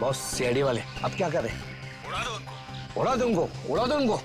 Boss CID वाले अब क्या करें? उड़ा दो उनको। उड़ा दो उनको, उड़ा दो उनको।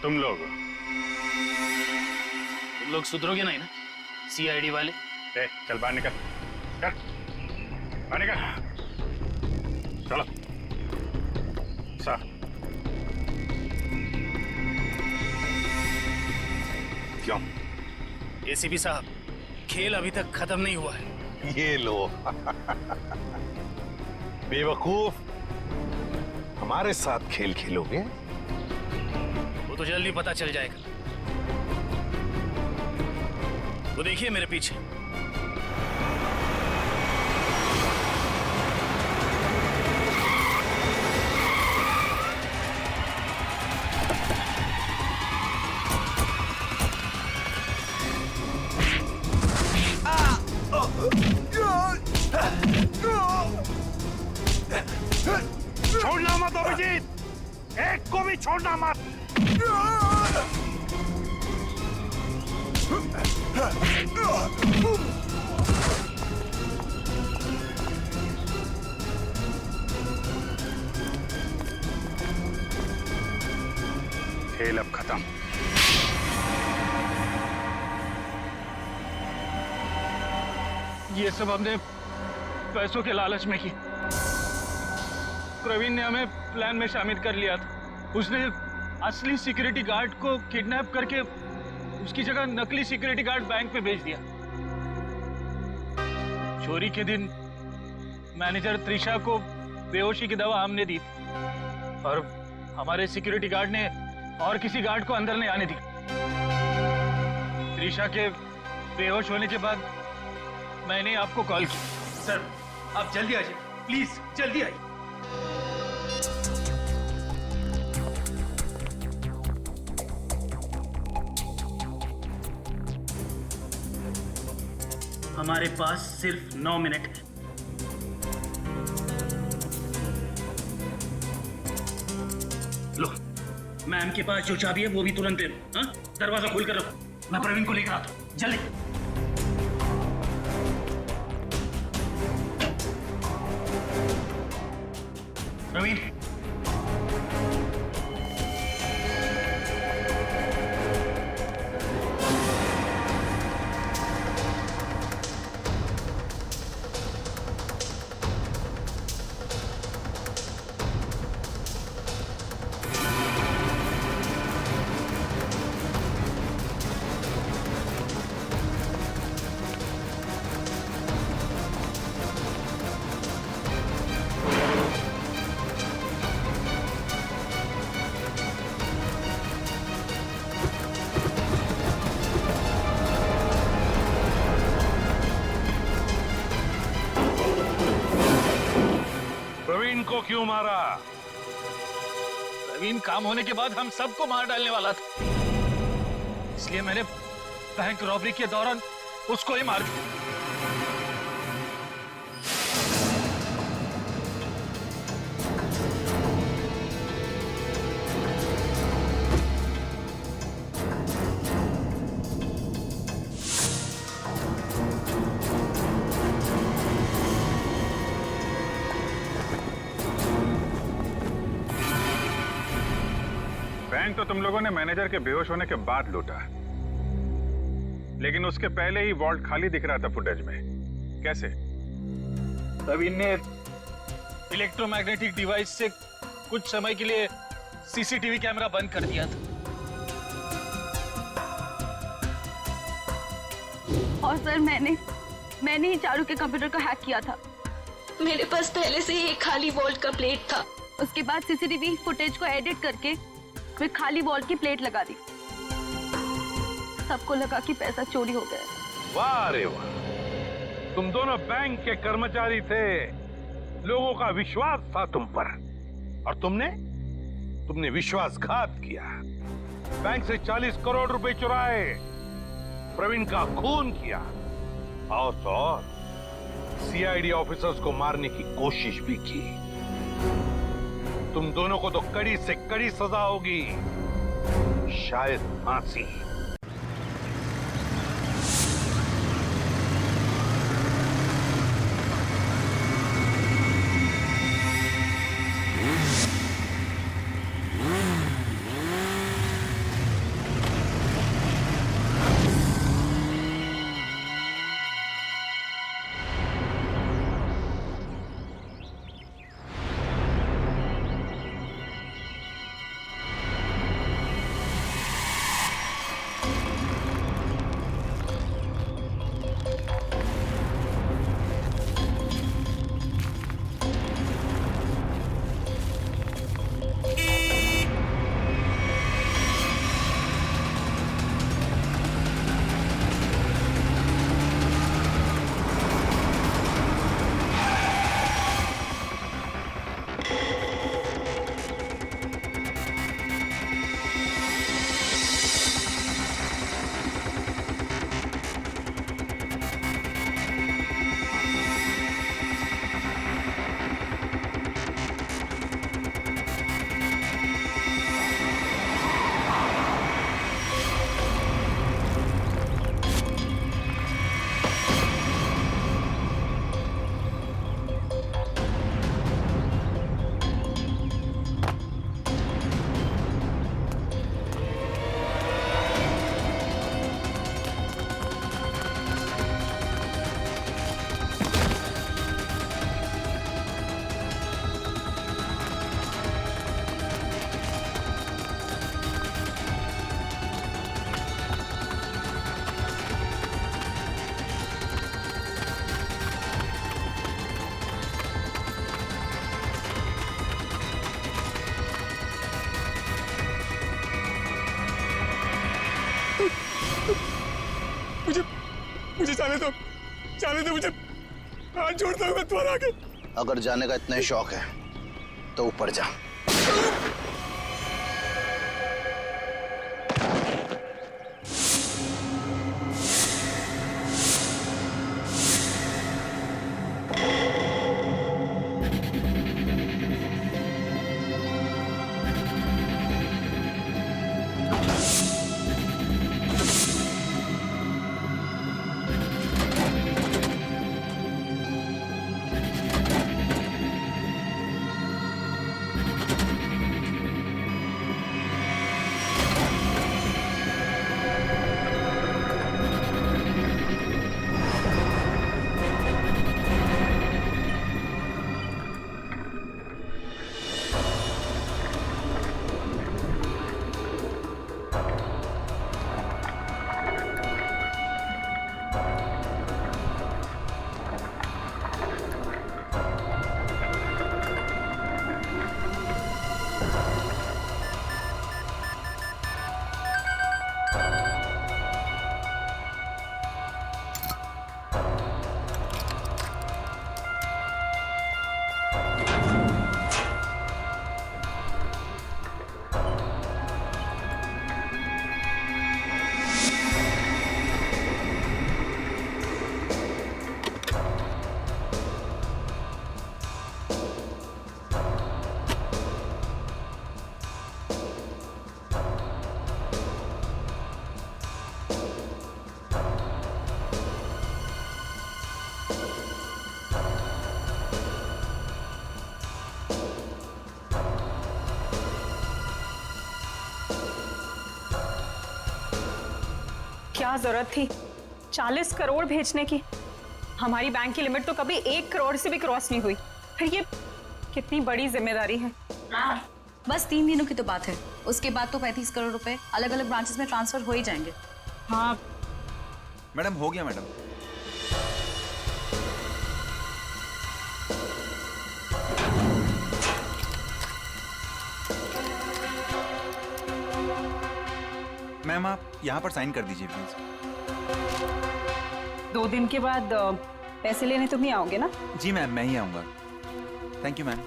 तुम लोग सुधरोगे नहीं ना सीआईडी वाले? चल बाहर निकल, चल बाहर निकल, चलो सा। क्यों? एसीपी साहब, खेल अभी तक खत्म नहीं हुआ है। ये लो बेवकूफ, हमारे साथ खेल खेलोगे? वो तो जल्दी पता चल जाएगा। वो देखिए मेरे पीछे। छोड़ना मत अभिजीत, एक को भी छोड़ना मत। खेल अब खत्म। ये सब हमने पैसों के लालच में की। प्रवीण ने हमें प्लान में शामिल कर लिया था। उसने असली सिक्योरिटी गार्ड को किडनैप करके उसकी जगह नकली सिक्योरिटी गार्ड बैंक में भेज दिया। चोरी के दिन मैनेजर त्रिशा को बेहोशी की दवा हमने दी थी और हमारे सिक्योरिटी गार्ड ने और किसी गार्ड को अंदर नहीं आने दी। त्रिशा के बेहोश होने के बाद मैंने आपको कॉल किया। सर आप जल्दी आ जाइए, प्लीज जल्दी आइए। हमारे पास सिर्फ 9 मिनट है। लो, मैम के पास जो चाबी है वो भी तुरंत दे दो। हाँ? दरवाजा खोल कर रखो, मैं प्रवीण को लेकर आता हूँ। जल्दी। प्रवीण, को क्यों मारा? प्रवीण काम होने के बाद हम सबको मार डालने वाला था, इसलिए मैंने बैंक रॉबरी के दौरान उसको ही मार दिया। बैंक तो तुम लोगों ने मैनेजर के बेहोश होने के बाद लूटा, लेकिन उसके पहले ही वॉल्ट खाली दिख रहा था फुटेज में। कैसे? प्रवीण ने इलेक्ट्रोमैग्नेटिक डिवाइस से कुछ समय के लिए सीसीटीवी कैमरा बंद कर दिया था। और सर मैंने ही चारू के कंप्यूटर को हैक किया था। मेरे पास पहले से ही एक खाली वॉल्ट का प्लेट था। उसके बाद सीसीटीवी फुटेज को एडिट करके फिर खाली वॉल्ट की प्लेट लगा दी। सबको लगा कि पैसा चोरी हो गया। वाह रे वाह, तुम दोनों बैंक के कर्मचारी थे, लोगों का विश्वास था तुम पर, और तुमने विश्वासघात किया। बैंक से 40 करोड़ रुपए चुराए, प्रवीण का खून किया, और तो और सीआईडी ऑफिसर्स को मारने की कोशिश भी की। तुम दोनों को तो कड़ी से कड़ी सजा होगी, शायद फांसी। मुझे जाने दो मुझे, हाथ जोड़ता हूँ मैं तुम्हारे आगे। अगर जाने का इतना ही शौक है तो ऊपर जा। क्या जरूरत थी 40 करोड़ भेजने की? हमारी बैंक की लिमिट तो कभी 1 करोड़ से भी क्रॉस नहीं हुई। फिर ये कितनी बड़ी जिम्मेदारी है। बस 3 दिनों की तो बात है, उसके बाद तो 35 करोड़ रुपए अलग अलग ब्रांचेस में ट्रांसफर हो ही जाएंगे। हाँ मैडम हो गया मैडम। मैम आप यहाँ पर साइन कर दीजिए प्लीज। 2 दिन के बाद पैसे लेने तुम ही आओगे ना? जी मैम मैं ही आऊँगा। Thank you ma'am.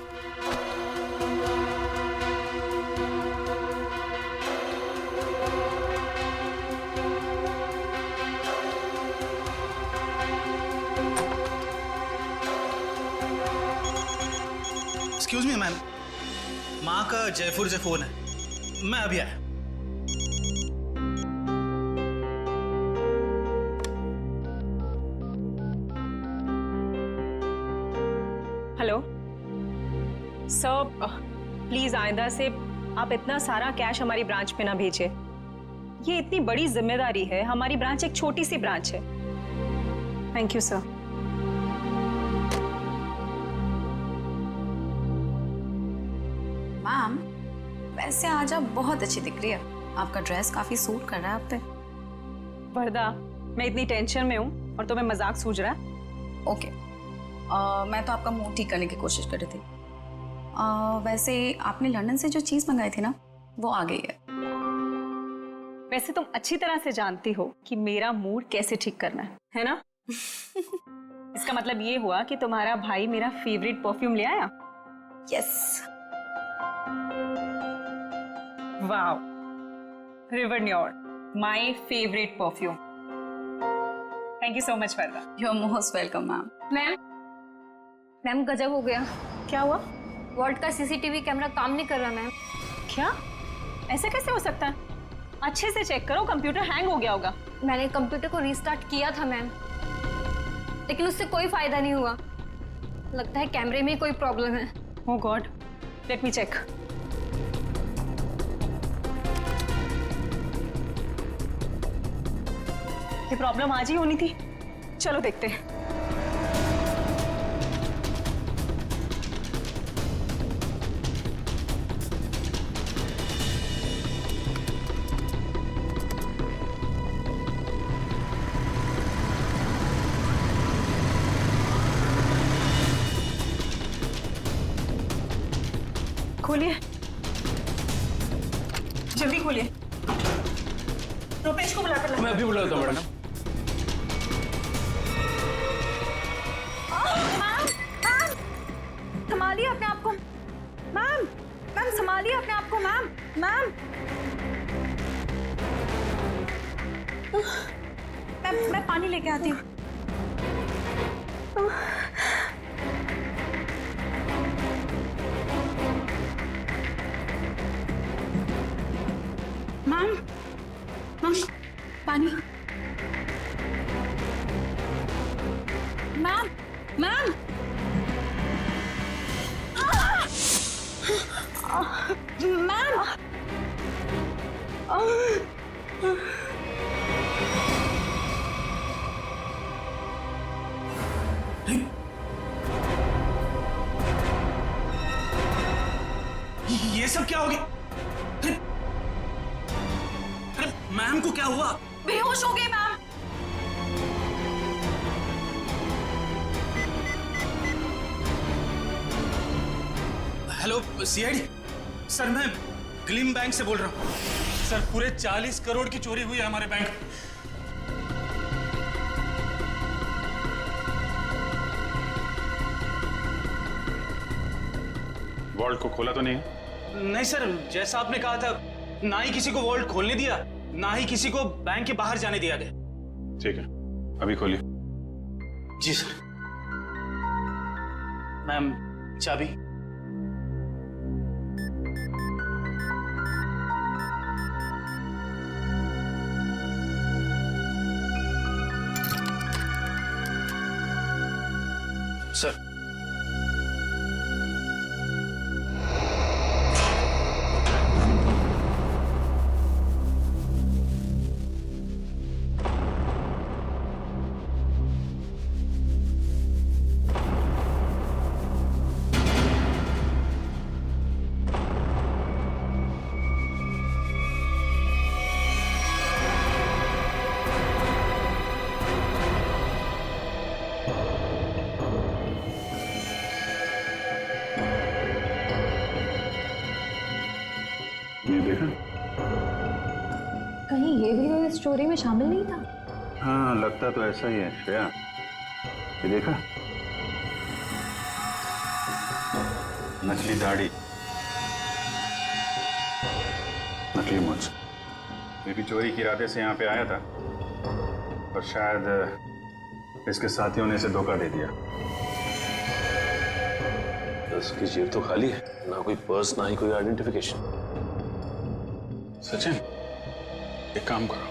Excuse me ma'am, माँ का जयपुर से फोन है, मैं अभी आया। हेलो सर, प्लीज आइंदा से आप इतना सारा कैश हमारी ब्रांच में ना भेजिए। ये इतनी बड़ी जिम्मेदारी है, हमारी ब्रांच एक छोटी सी ब्रांच है। Thank you sir. मैम, वैसे आज आप बहुत अच्छी दिख रही है, आपका ड्रेस काफी सूट कर रहा है आप पे। वरदा, मैं इतनी टेंशन में हूँ और तुम्हें मजाक सूझ रहा है? ओके, मैं तो आपका मूड ठीक करने की कोशिश कर रही थी। वैसे आपने लंदन से जो चीज मंगाई थी ना, वो आ गई है। वैसे तुम अच्छी तरह से जानती हो कि मेरा मूड कैसे ठीक करना है ना? इसका मतलब ये हुआ कि तुम्हारा भाई मेरा फेवरेट परफ्यूम ले आया? यस। वाओ, रिवर न्योर, my favourite perfume. Thank you so much Varda. You are most welcome ma'am. Ma'am गजब हो गया। क्या हुआ? वॉल्ट का सीसीटीवी कैमरा काम नहीं कर रहा मैम। क्या? ऐसे कैसे हो सकता है? अच्छे से चेक करो, कंप्यूटर हैंग हो गया होगा। मैंने कंप्यूटर को रीस्टार्ट किया था मैम, लेकिन उससे कोई फायदा नहीं हुआ। लगता है कैमरे में कोई प्रॉब्लम है। ओह गॉड, लेट मी चेक। ये प्रॉब्लम आज ही होनी थी। चलो देखते हैं। खोलिए, जल्दी खोलिए। रुपेश को बुलाकर लाओ। मैं अभी बुलाता हूँ मैडम। संभालिए अपने आप को मैम। मैम संभालिए अपने आप को मैम। मैम मैं पानी लेके आती हूँ। मैम पानी। मैम मैम मैम ये सब क्या हो गया? अरे मैम को क्या हुआ? बेहोश हो गए मैम। हेलो सीआईडी सर, मैं ग्लिम बैंक से बोल रहा हूँ। सर पूरे 40 करोड़ की चोरी हुई है हमारे बैंक। वॉल्ट को खोला तो नहीं है? नहीं सर, जैसा आपने कहा था, ना ही किसी को वॉल्ट खोलने दिया, ना ही किसी को बैंक के बाहर जाने दिया गया। ठीक है, अभी खोलिए। जी सर। मैम चाबी। सर ये देखा? कहीं ये भी तो इस स्टोरी में शामिल नहीं था? हाँ, लगता तो ऐसा ही है श्रेया। ये देखा? नकली दाढ़ी, नकली मूंछ। ये भी चोरी के इरादे से यहाँ पे आया था, और शायद इसके साथियों ने इसे धोखा दे दिया। उसकी जेब तो खाली है, ना कोई पर्स, ना ही कोई आइडेंटिफिकेशन। सचिन, एक काम करो,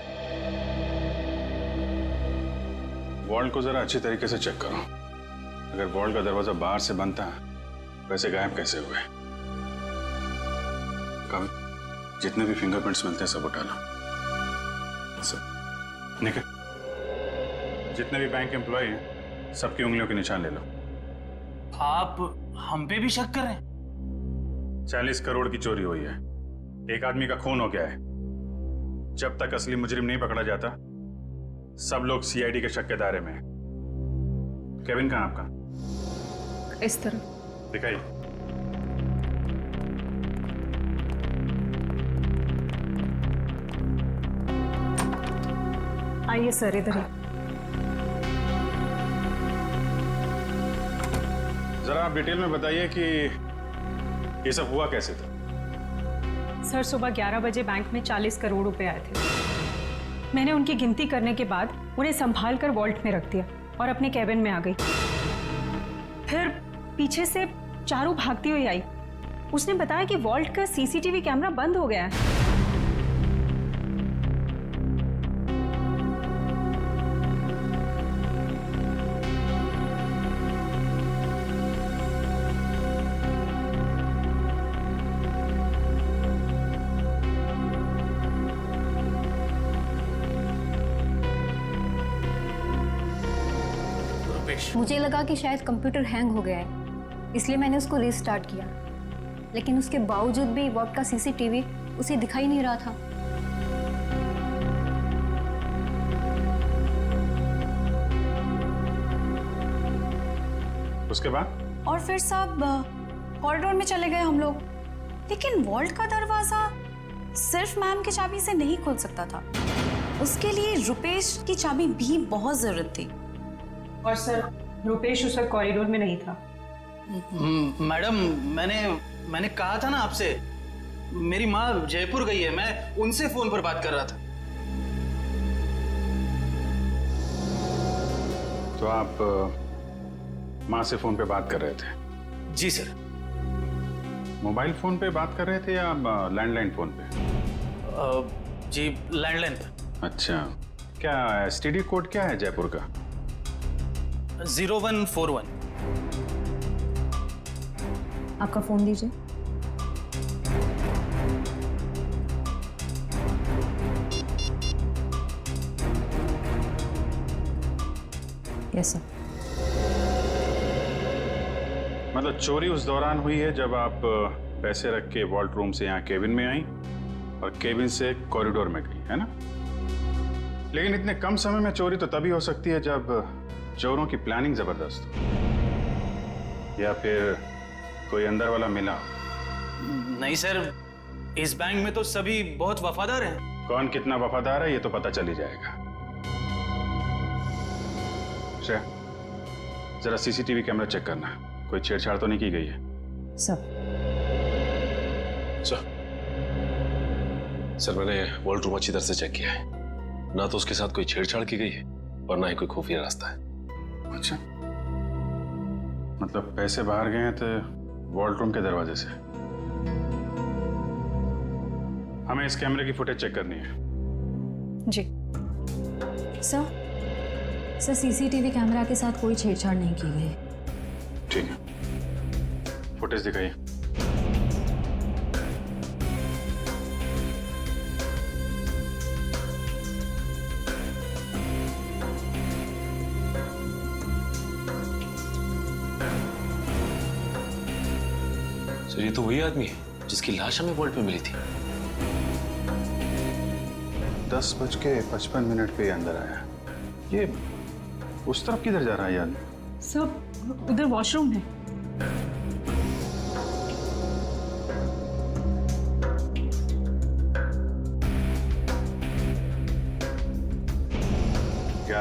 वॉल्ट को जरा अच्छी तरीके से चेक करो। अगर वॉल्ट का दरवाजा बाहर से बंद था, वैसे गायब कैसे हुए? कभी जितने भी फिंगरप्रिंट्स मिलते हैं सब उठा लो। सब निकल, जितने भी बैंक एम्प्लॉय हैं सबकी उंगलियों के निशान ले लो। आप हम पे भी शक कर रहे हैं? 40 करोड़ की चोरी हुई है, एक आदमी का खून हो गया है। जब तक असली मुजरिम नहीं पकड़ा जाता, सब लोग सीआईडी के शक के दायरे में हैं। केविन कहाँ आपका? इस तरह दिखाइए। आइए सर, इधर ही। जरा आप डिटेल में बताइए कि ये सब हुआ कैसे था? सर, सुबह 11 बजे बैंक में 40 करोड़ रुपए आए थे। मैंने उनकी गिनती करने के बाद उन्हें संभाल कर वॉल्ट में रख दिया और अपने कैबिन में आ गई। फिर पीछे से चारू भागती हुई आई। उसने बताया कि वॉल्ट का सीसीटीवी कैमरा बंद हो गया है। मुझे लगा कि शायद कंप्यूटर हैंग हो गया है, इसलिए मैंने उसको रीस्टार्ट किया, लेकिन उसके बावजूद भी वॉल्ट का सीसीटीवी उसे दिखाई नहीं रहा था। उसके बाद? और फिर सब कॉरिडोर में चले गए हम लोग, लेकिन वॉल्ट का दरवाजा सिर्फ मैम की चाबी से नहीं खुल सकता था। उसके लिए रुपेश की चाबी भी बहुत जरूरत थी। और सर, रुपेश उस वक्त कॉरिडोर में नहीं था। मैडम, मैंने कहा था ना आपसे, मेरी माँ जयपुर गई है, मैं उनसे फोन पर बात कर रहा था। तो आप माँ से फोन पे बात कर रहे थे? जी सर। मोबाइल फोन पे बात कर रहे थे या लैंडलाइन फोन पे? जी, लैंडलाइन पे। अच्छा, क्या एसटीडी कोड क्या है जयपुर का? 0141। आपका फोन दीजिए। Yes sir. मतलब चोरी उस दौरान हुई है जब आप पैसे रख के वॉल्ट रूम से यहाँ केबिन में आई और केबिन से कॉरिडोर में गई, है ना? लेकिन इतने कम समय में चोरी तो तभी हो सकती है जब चोरों की प्लानिंग जबरदस्त हो, या फिर कोई अंदर वाला मिला। नहीं सर, इस बैंक में तो सभी बहुत वफादार हैं। कौन कितना वफादार है ये तो पता चल ही जाएगा। श्रेया, जरा सीसीटीवी कैमरा चेक करना, कोई छेड़छाड़ तो नहीं की गई है? सर, मैंने वॉल्ट रूम अच्छी तरह से चेक किया है, ना तो उसके साथ कोई छेड़छाड़ की गई है और ना ही कोई खुफिया रास्ता है। अच्छा, मतलब पैसे बाहर गए हैं तो वॉल्ट रूम के दरवाजे से। हमें इस कैमरे की फुटेज चेक करनी है। जी सर, सीसीटीवी कैमरा के साथ कोई छेड़छाड़ नहीं की गई। ठीक है, फुटेज दिखाइए। सर, ये तो वही आदमी है जिसकी लाश हमें वॉल्ट में मिली थी। 10:55 पे अंदर आया। ये उस तरफ किधर जा रहा है ये आदमी? सब उधर वॉशरूम है।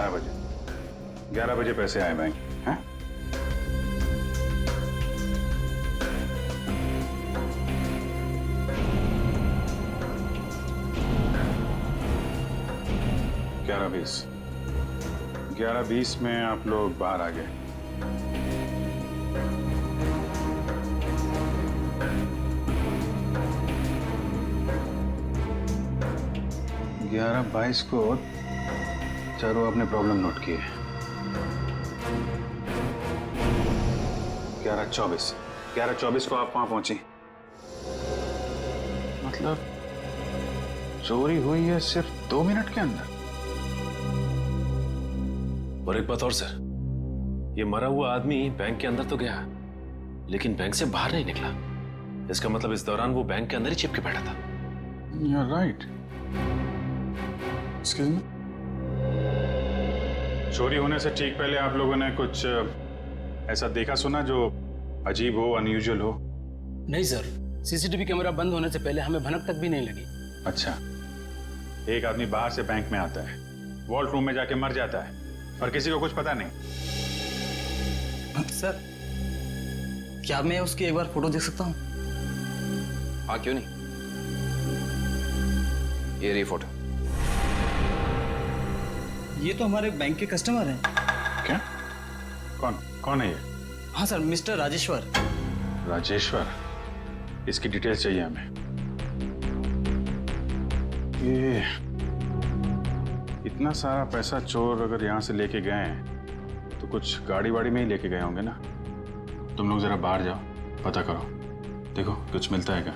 11 बजे पैसे आए बैंक, हैं? ग्यारह 11:20 में आप लोग बाहर आ गए। ग्यारह 22 को चारों अपने प्रॉब्लम नोट किए। 11:24 को आप वहां पहुंची। मतलब चोरी हुई है सिर्फ 2 मिनट के अंदर। और एक बात और सर, ये मरा हुआ आदमी बैंक के अंदर तो गया लेकिन बैंक से बाहर नहीं निकला। इसका मतलब इस दौरान वो बैंक के अंदर ही चिपके बैठा था। You're right. Excuse me? चोरी होने से ठीक पहले आप लोगों ने कुछ ऐसा देखा सुना जो अजीब हो, अनयूजुअल हो? नहीं सर, सीसीटीवी कैमरा बंद होने से पहले हमें भनक तक भी नहीं लगी। अच्छा, एक आदमी बाहर से बैंक में आता है, वॉल्ट रूम में जाके मर जाता है और किसी को कुछ पता नहीं। सर, क्या मैं उसकी एक बार फोटो देख सकता हूँ? हाँ, क्यों नहीं। ये रही फोटो। ये तो हमारे बैंक के कस्टमर हैं। क्या? कौन है ये? हाँ सर, मिस्टर राजेश्वर। राजेश्वर, इसकी डिटेल्स चाहिए हमें। ये इतना सारा पैसा चोर अगर यहाँ से लेके गए हैं तो कुछ गाड़ी वाड़ी में ही लेके गए होंगे ना। तुम लोग जरा बाहर जाओ, पता करो, देखो कुछ मिलता है क्या।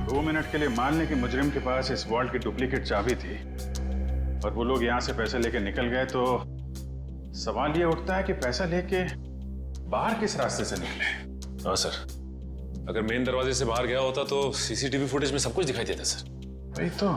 2 मिनट के लिए मान लें कि मुजरिम के पास इस वॉल्ट की डुप्लीकेट चाबी थी और वो लोग यहाँ से पैसे लेके निकल गए, तो सवाल ये उठता है कि पैसा लेके बाहर किस रास्ते से निकले। हाँ सर, अगर मेन दरवाजे से बाहर गया होता तो सीसीटीवी फुटेज में सब कुछ दिखाई देता सर। वही तो।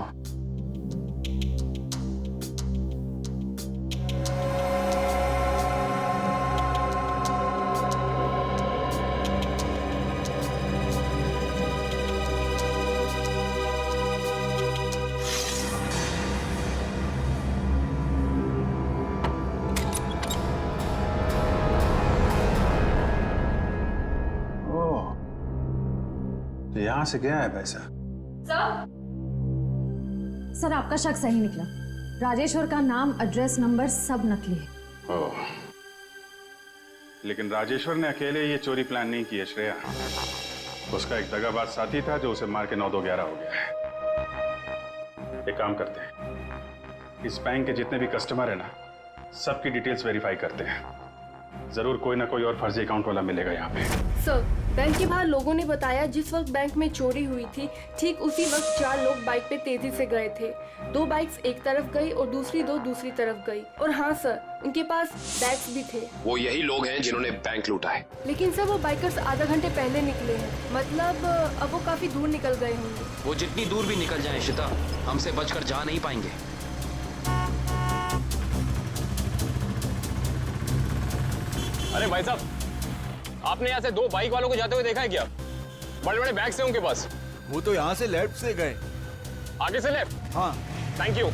यहां से गया है पैसा। सर, आपका शक सही निकला। राजेश्वर का नाम, एड्रेस, नंबर सब नकली है। ओह, लेकिन राजेश्वर ने अकेले ये चोरी प्लान नहीं की है श्रेया। उसका एक दगाबाज साथी था जो उसे मार के 9-2-11 हो गया है। एक काम करते हैं, इस बैंक के जितने भी कस्टमर है ना, सबकी डिटेल्स वेरीफाई करते हैं। जरूर कोई ना कोई और फर्जी अकाउंट वाला मिलेगा यहाँ पे। सर, बैंक के बाहर लोगों ने बताया जिस वक्त बैंक में चोरी हुई थी ठीक उसी वक्त 4 लोग बाइक पे तेजी से गए थे। 2 बाइक्स एक तरफ गई और दूसरी 2 दूसरी तरफ गई। और हाँ सर, उनके पास बैग्स भी थे। वो यही लोग हैं जिन्होंने बैंक लूटा है। लेकिन सर, वो बाइकर्स आधा घंटे पहले निकले हैं। मतलब अब वो काफी दूर निकल गए होंगे। वो जितनी दूर भी निकल जाएं शिता, हमसे बचकर जा नहीं पाएंगे। अरे भाई साहब, आपने यहाँ से 2 बाइक वालों को जाते हुए देखा है क्या? बड़े बड़े बैग्स हैं उनके पास। वो तो यहाँ से लेफ्ट से गए। आगे से लेफ्ट? हाँ। Thank you.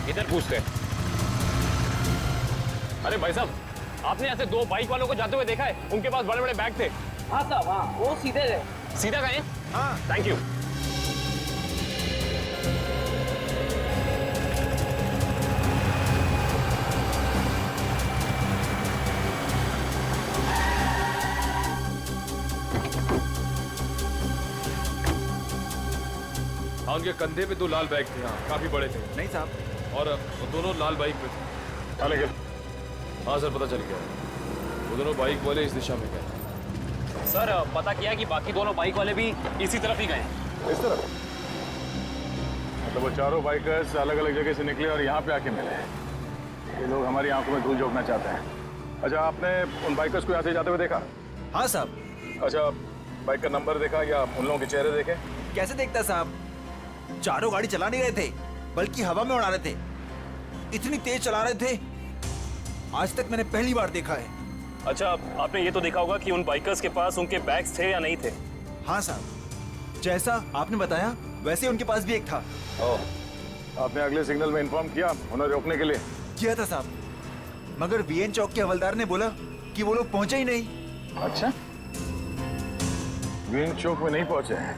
इधर पूछते हैं। अरे भाई साहब, आपने यहाँ से 2 बाइक वालों को जाते हुए देखा है? उनके पास बड़े बड़े बैग थे। हाँ साहब, हाँ, वो सीधे गए। सीधा गए? हाँ। Thank you. हाँ, उनके कंधे पे 2 लाल बैग थे। हाँ, काफी बड़े थे। नहीं साहब, और वो दोनों लाल बाइक पे थे। हाँ सर, पता चल गया। वो दोनों बाइक वाले इस दिशा में गए। सर, पता किया कि बाकी दोनों बाइक वाले भी इसी तरफ ही गए। इस तरफ? मतलब वो चारों बाइकर्स अलग अलग जगह से निकले और यहाँ पे आके मिले। ये लोग हमारी आंखों में धूल झोंकना चाहते हैं। अच्छा, आपने उन बाइकर्स को यहाँ से जाते हुए देखा? हाँ साहब। अच्छा, बाइक का नंबर देखा या उन लोगों के चेहरे देखे? कैसे देखता साहब, चारों गाड़ी चला नहीं रहे थे बल्कि हवा में उड़ा रहे थे। इतनी तेज चला रहे थे, आज तक मैंने पहली बार देखा है। अच्छा, आपने ये तो देखा होगा कि उन बाइकर्स के पास उनके बैग्स थे या नहीं थे? हाँ साहब, जैसा आपने बताया वैसे उनके पास भी एक था। आपने अगले सिग्नल में इन्फॉर्म किया उन्हें रोकने के लिए? किया था साहब, मगर वीएन चौक के हवलदार ने बोला कि वो लोग पहुंचे ही नहीं। अच्छा, वीएन चौक में नहीं पहुंचे हैं,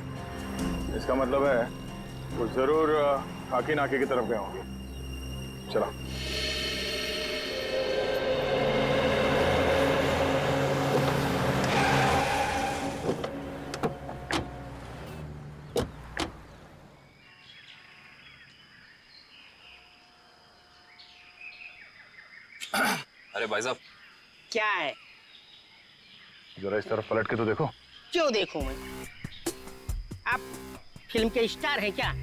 इसका मतलब है वो जरूर खाकी नाके की तरफ गए होंगे। चला। अरे भाई साहब, क्या है? जरा इस तरफ पलट के तो देखो। क्यों देखूं मैं? आप फिल्म के स्टार हैं क्या?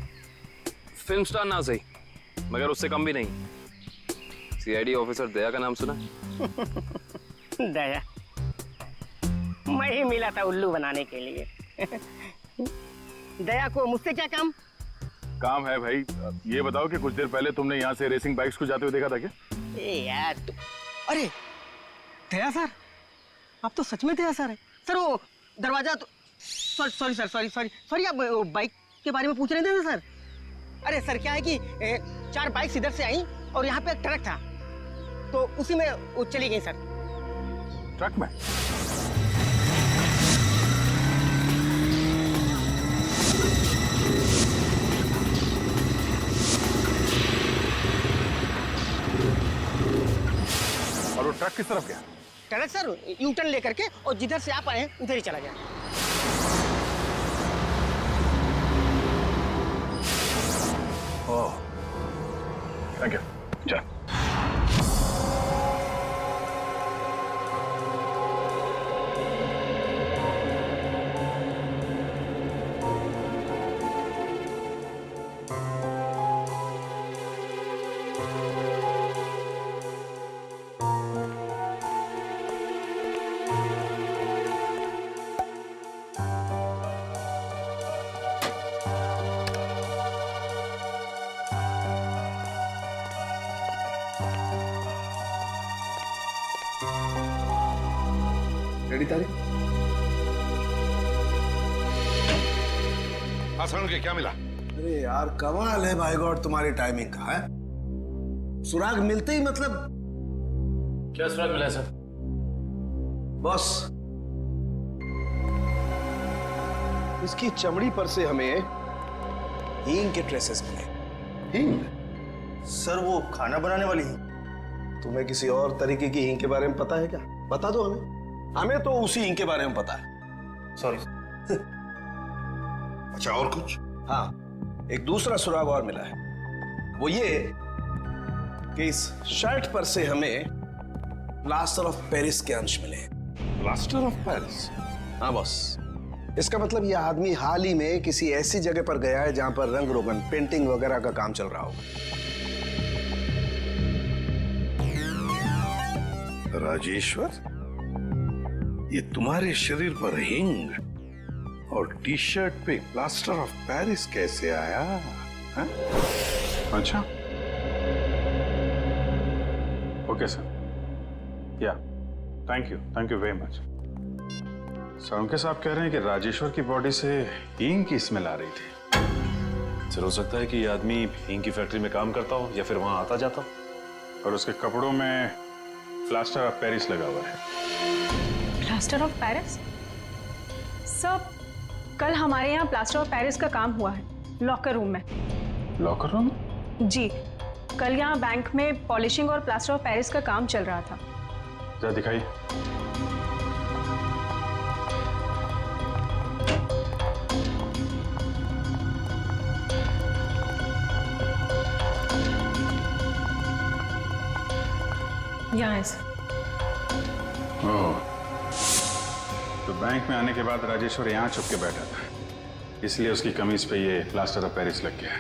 फिल्म स्टार ना सही, मगर उससे कम भी नहीं। सीआईडी ऑफिसर दया का नाम सुना? दया? मैं ही मिला था उल्लू बनाने के लिए। दया को मुझसे क्या काम? काम है भाई। ये बताओ कि कुछ देर पहले तुमने यहाँ से रेसिंग बाइक्स को जाते हुए देखा था क्या? ए यार तू... अरे दया सर, आप तो सच में दया सर है। सर वो दरवाजा तो... सॉरी सर, सॉरी आप बाइक के बारे में पूछ रहे थे ना सर? अरे सर क्या है कि 4 बाइक्स इधर से आई और यहाँ पे एक ट्रक था, तो उसी में वो चली गई सर। ट्रक में? और वो ट्रक किस तरफ गया? ट्रक सर यू टर्न लेकर के और जिधर से आप आए उधर ही चला गया। ओह, थैंक यू। चल। रेडी तारीख? हाँ सर, उनके क्या मिला? अरे यार कमाल है भाई गॉड तुम्हारी टाइमिंग का है। सुराग मिलते ही मतलब। क्या सुराग मिला है सर? बॉस, इसकी चमड़ी पर से हमें हींग के ट्रेसेस मिले। हींग? सर वो खाना बनाने वाली हींग। तुम्हें किसी और तरीके की हींग के बारे में पता है क्या? बता दो हमें। हमें तो उसी हींग के बारे में पता है। सॉरी। अच्छा और कुछ? हाँ, एक दूसरा सुराग और मिला है। वो ये कि इस शर्ट पर से हमें प्लास्टर ऑफ पेरिस के अंश मिले। Plaster of Paris? हाँ बॉस, इसका मतलब ये आदमी हाल ही में किसी ऐसी जगह पर गया है जहां पर रंग रोगन, पेंटिंग वगैरह का काम चल रहा होगा। राजेश्वर, ये तुम्हारे शरीर पर हिंग और टी शर्ट पे प्लास्टर ऑफ पेरिस कैसे आया? हा? अच्छा, ओके सर। या thank you very much. Sir साहब कह रहे हैं कि राजेश्वर की बॉडी से हींग की स्मेल आ रही थी। सर हो सकता है कि ये आदमी हींग की फैक्ट्री में काम करता हो या फिर वहां आता जाता हो। और उसके कपड़ों में प्लास्टर ऑफ पेरिस लगा हुआ है। Plaster of Paris? सर कल हमारे यहाँ प्लास्टर ऑफ पेरिस का काम हुआ है लॉकर रूम में। Locker room? जी, कल यहाँ बैंक में पॉलिशिंग और प्लास्टर ऑफ पेरिस का काम चल रहा था। जरा दिखाइए। यहाँ है सर। ओह, तो बैंक में आने के बाद राजेश्वर यहाँ छुप के बैठा था, इसलिए उसकी कमीज पे ये प्लास्टर ऑफ पेरिस लग गया।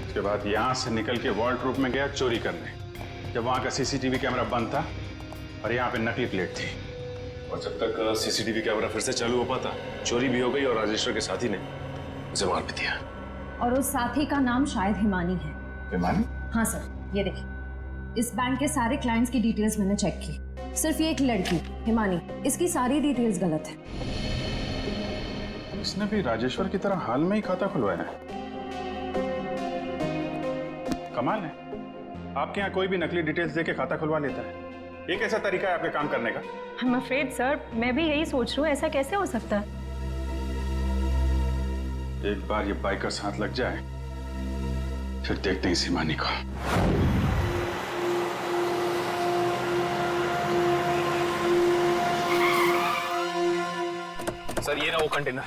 उसके बाद यहाँ से निकल के वॉल्ट रूप में गया चोरी करने, जब वहाँ का सीसीटीवी कैमरा बंद था और यहाँ पे नकली प्लेट थी। और जब तक सीसीटीवी कैमरा फिर से चालू हो पाता, चोरी भी हो गई और राजेश्वर के साथी ने उसे मार भी दिया। और उस साथी का नाम शायद हिमानी है। हिमानी? हाँ सर, ये देखिए, इस बैंक के सारे क्लाइंट्स की डिटेल्स मैंने चेक की। सिर्फ ये एक लड़की हिमानी, इसकी सारी डिटेल्स गलत है। इसने भी राजेश्वर की तरह हाल में ही खाता खुलवाया है। कमाल है, आपके यहाँ कोई भी नकली डिटेल्स देके खाता खुलवा लेता है। ये कैसा तरीका है आपके काम करने का? I'm afraid, सर, मैं भी यही सोच रही हूँ, ऐसा कैसे हो सकता है? एक बार ये बाइकर्स हाथ लग जाए फिर देखते हैं इस हिमानी को। सर ये ना वो कंटेनर।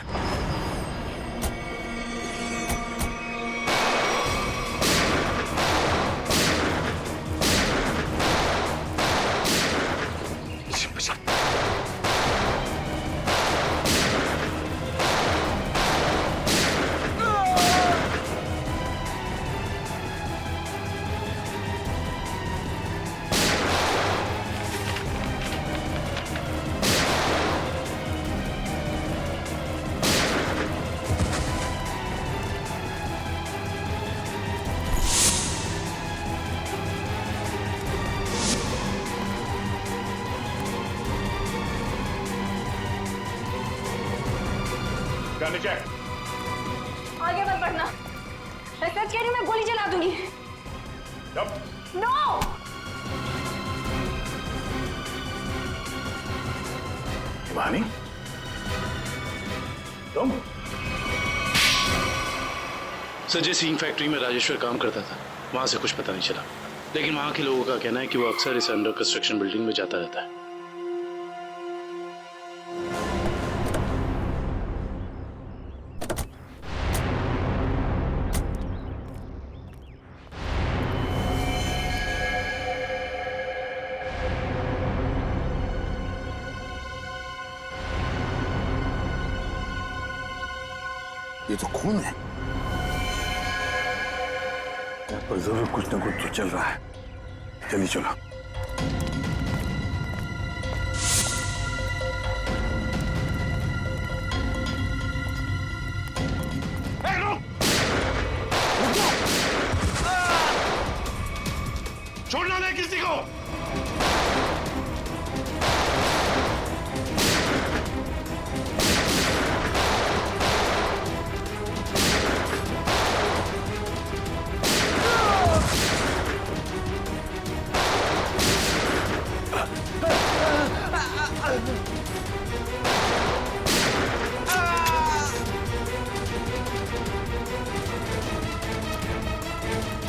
आगे मत बढ़ना, मैं सच कह रही हूँ, मैं गोली चला दूंगी। नो! हिमानी, तुम? सर, जिस इंक फैक्ट्री में राजेश्वर काम करता था वहां से कुछ पता नहीं चला, लेकिन वहां के लोगों का कहना है कि वो अक्सर इस अंडर कंस्ट्रक्शन बिल्डिंग में जाता रहता है। ये तो खून है। यहाँ पर जरूर कुछ न कुछ तो चल रहा है। जल्दी चलो। छोड़ना नहीं किसी को।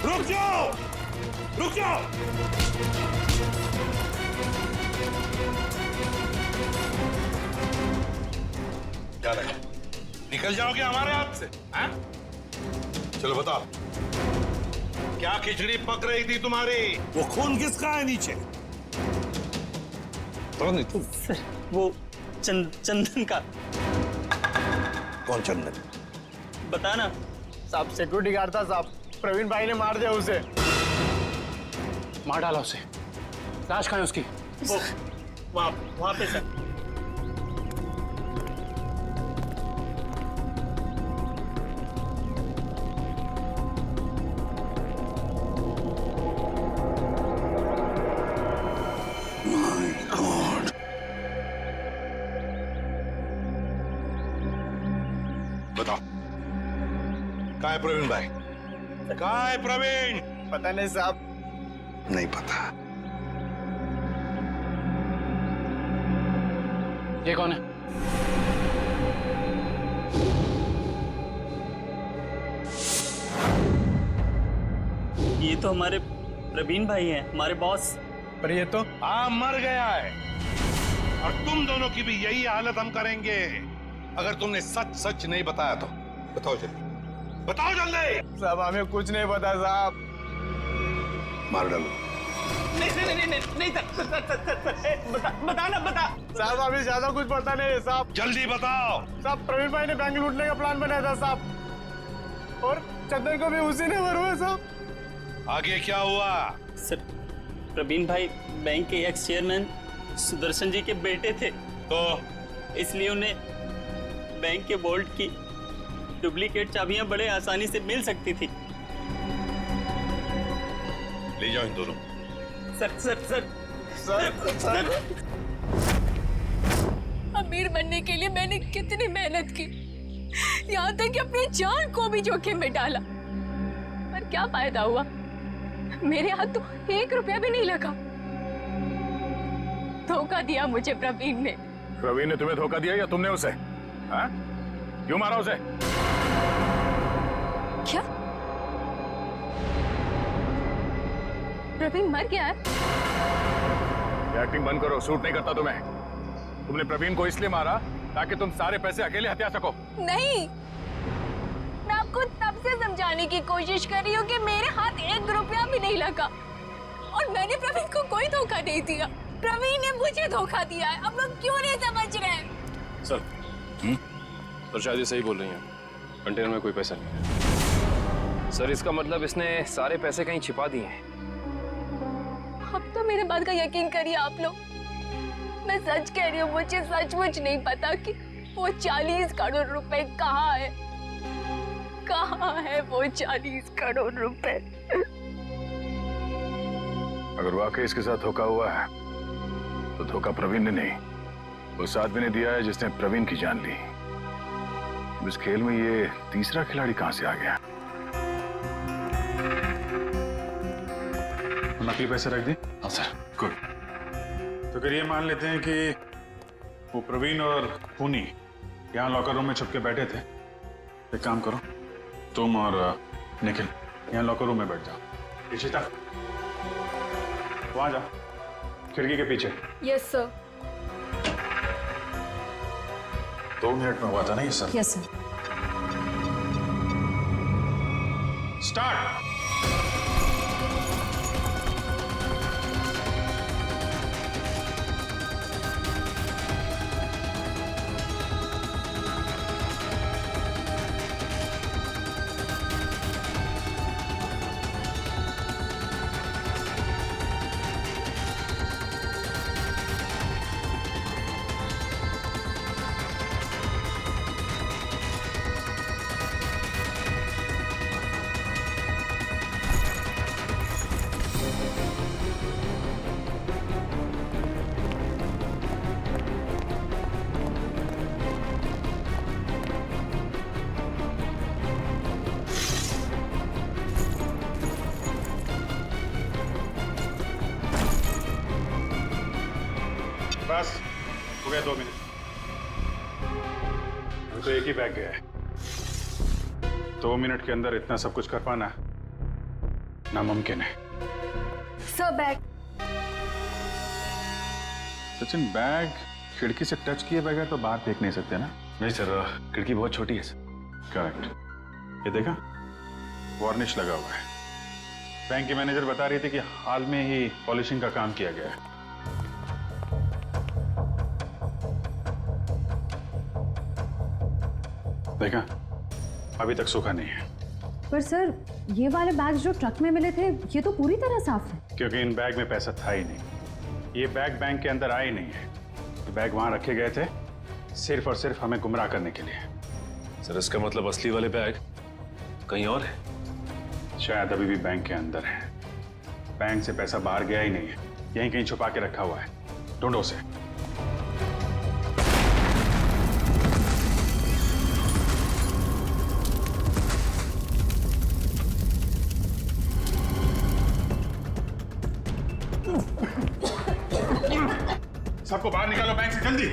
रुक जाओ, रुक जाओ। क्या लगा, निकल जाओगे हमारे हाथ से? हैं? चलो बताओ, क्या खिचड़ी पक रही थी तुम्हारी? वो खून किसका है नीचे? सर, वो चंदन का। कौन चंदन? बताना। साहब सिक्योरिटी गार्ड था साहब, प्रवीण भाई ने मार दिया उसे। मार डाला उसे। लाश कहाँ है उसकी? वहां पे सर। बताओ, कहाँ है प्रवीण भाई? कहाँ है प्रवीण? पता नहीं साहब। नहीं पता। ये कौन है? ये तो हमारे प्रवीण भाई हैं, हमारे बॉस। पर ये तो हाँ, मर गया है। और तुम दोनों की भी यही हालत हम करेंगे अगर तुमने सच सच नहीं बताया तो। बताओ जल्दी, बताओ जल्दी। साहब हमें कुछ नहीं पता साहब। मार डालो। नहीं बता। साहब हमें ज्यादा कुछ पता नहीं है साहब। जल्दी बताओ। साहब प्रवीण भाई ने बैंक लूटने का प्लान बनाया था साहब, और चंदन को भी उसी ने मरवाया साहब। आगे क्या हुआ? सर, प्रवीण भाई बैंक के एक्स चेयरमैन सुदर्शन जी के बेटे थे, तो इसलिए उन्हें बैंक के वॉल्ट की डुप्लीकेट चाबियां बड़े आसानी से मिल सकती थी। ले जाओ इन दोनों। सर अमीर बनने के लिए मैंने कितनी मेहनत की, यहाँ तक कि अपनी जान को भी जोखिम में डाला, पर क्या फायदा हुआ? मेरे हाथ तो 1 रुपया भी नहीं लगा। धोखा दिया मुझे प्रवीण ने। प्रवीण ने तुम्हें धोखा दिया या तुमने उसे? हाँ? क्यों मारा उसे? क्या प्रवीण मर गया है? ये एक्टिंग बंद करो, सूट नहीं करता तुम्हें। तुमने प्रवीण को इसलिए मारा ताकि तुम सारे पैसे अकेले हथिया सको। नहीं, मैं आपको तब से समझाने की कोशिश कर रही हूँ कि मेरे हाथ 1 रुपया भी नहीं लगा और मैंने प्रवीण को कोई धोखा नहीं दिया। प्रवीण ने मुझे धोखा दिया है। अब लोग क्यों नहीं समझ रहे हैं? सर तो शायद ये सही बोल रही हैं, कंटेनर में कोई पैसा नहीं है। सर इसका मतलब इसने सारे पैसे कहीं छिपा दिए हैं। अब तो मेरे बात का यकीन करिए आप लोग, मैं सच कह रही हूँ, मुझे सचमुच नहीं पता कि वो 40 करोड़ रुपए कहाँ है। कहाँ है वो 40 करोड़ रुपए? अगर वाकई इसके साथ धोखा हुआ है तो धोखा प्रवीण ने नहीं, उस आदमी ने दिया है जिसने प्रवीण की जान ली। इस खेल में ये तीसरा खिलाड़ी कहां से आ गया? नकली पैसे रख दी? हाँ सर। गुड। तो फिर ये मान लेते हैं कि वो प्रवीण और खूनी यहाँ लॉकर रूम में छुप के बैठे थे। एक काम करो, तुम और निखिल यहाँ लॉकर रूम में बैठ जाओ। इशिता वहां जाओ, खिड़की के पीछे। Yes sir. 2 मिनट में हुआ था ना ये सर? Yes sir. स्टार्ट। बस हो गया 2 मिनट। अभी तो एक ही बैग गया है। 2 मिनट के अंदर इतना सब कुछ कर पाना नामुमकिन है। Sir bag. सचिन बैग खिड़की से टच किए बगैर तो बाहर फेंक नहीं सकते ना? नहीं सर, खिड़की बहुत छोटी है सर। करेक्ट। ये देखा, वार्निश लगा हुआ है। बैंक की मैनेजर बता रही थी कि हाल में ही पॉलिशिंग का काम किया गया है। देखा, अभी तक सूखा नहीं है। पर सर ये वाले बैग जो ट्रक में मिले थे ये तो पूरी तरह साफ है। क्योंकि इन बैग में पैसा था ही नहीं। ये बैग बैंक के अंदर आए नहीं है। ये बैग वहां रखे गए थे सिर्फ और सिर्फ हमें गुमराह करने के लिए। सर इसका मतलब असली वाले बैग कहीं और है? शायद अभी भी बैंक के अंदर है। बैंक से पैसा बाहर गया ही नहीं है, यहीं कहीं छुपा के रखा हुआ है। ढूंढो उसे। सबको बाहर निकालो बैंक से जल्दी।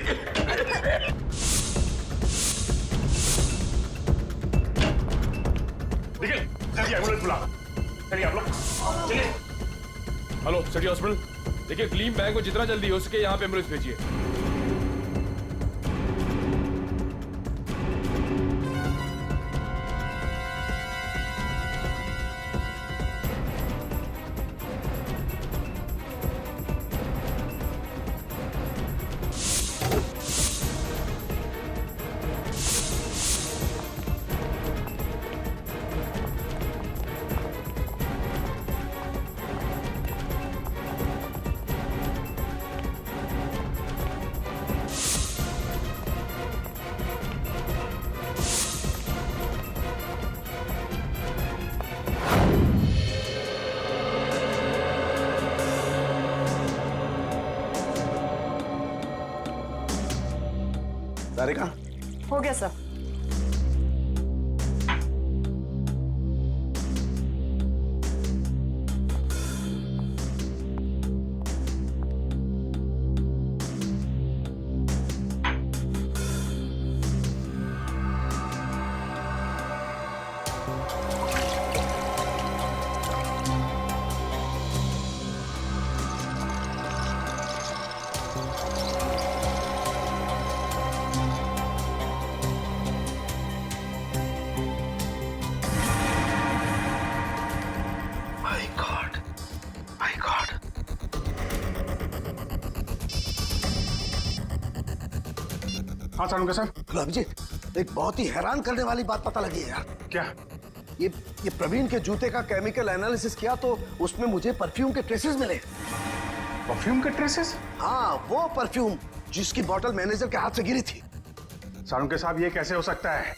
निखिल जल्दी एम्बुलेंस बुला। चलिए आप लोग चलिए। हेलो सिटी हॉस्पिटल, देखिए क्लीन बैंक को जितना जल्दी हो सके यहाँ पे एम्बुलेंस भेजिए। तारिका, हो गया सर। हाँ सानुका साहब। हेलो अभिजीत, एक बहुत ही हैरान करने वाली बात पता लगी है यार। क्या? ये प्रवीण के जूते का केमिकल एनालिसिस किया तो उसमें मुझे परफ्यूम के ट्रेसेस मिले। परफ्यूम के ट्रेसेस? हाँ, वो परफ्यूम जिसकी बोतल मैनेजर के हाथ से गिरी थी। सानुका साहब, ये कैसे हो सकता है?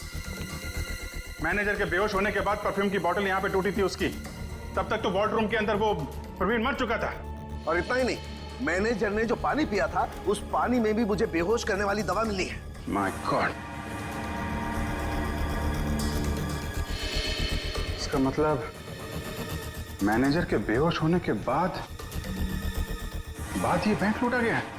मैनेजर के बेहोश होने के बाद परफ्यूम की बोतल यहाँ पे टूटी थी उसकी। तब तक तो वॉर्ड रूम के अंदर वो प्रवीण मर चुका था। और इतना ही नहीं, मैनेजर ने जो पानी पिया था उस पानी में भी मुझे बेहोश करने वाली दवा मिली है। माय गॉड, इसका मतलब मैनेजर के बेहोश होने के बाद ये बैंक लूटा गया है।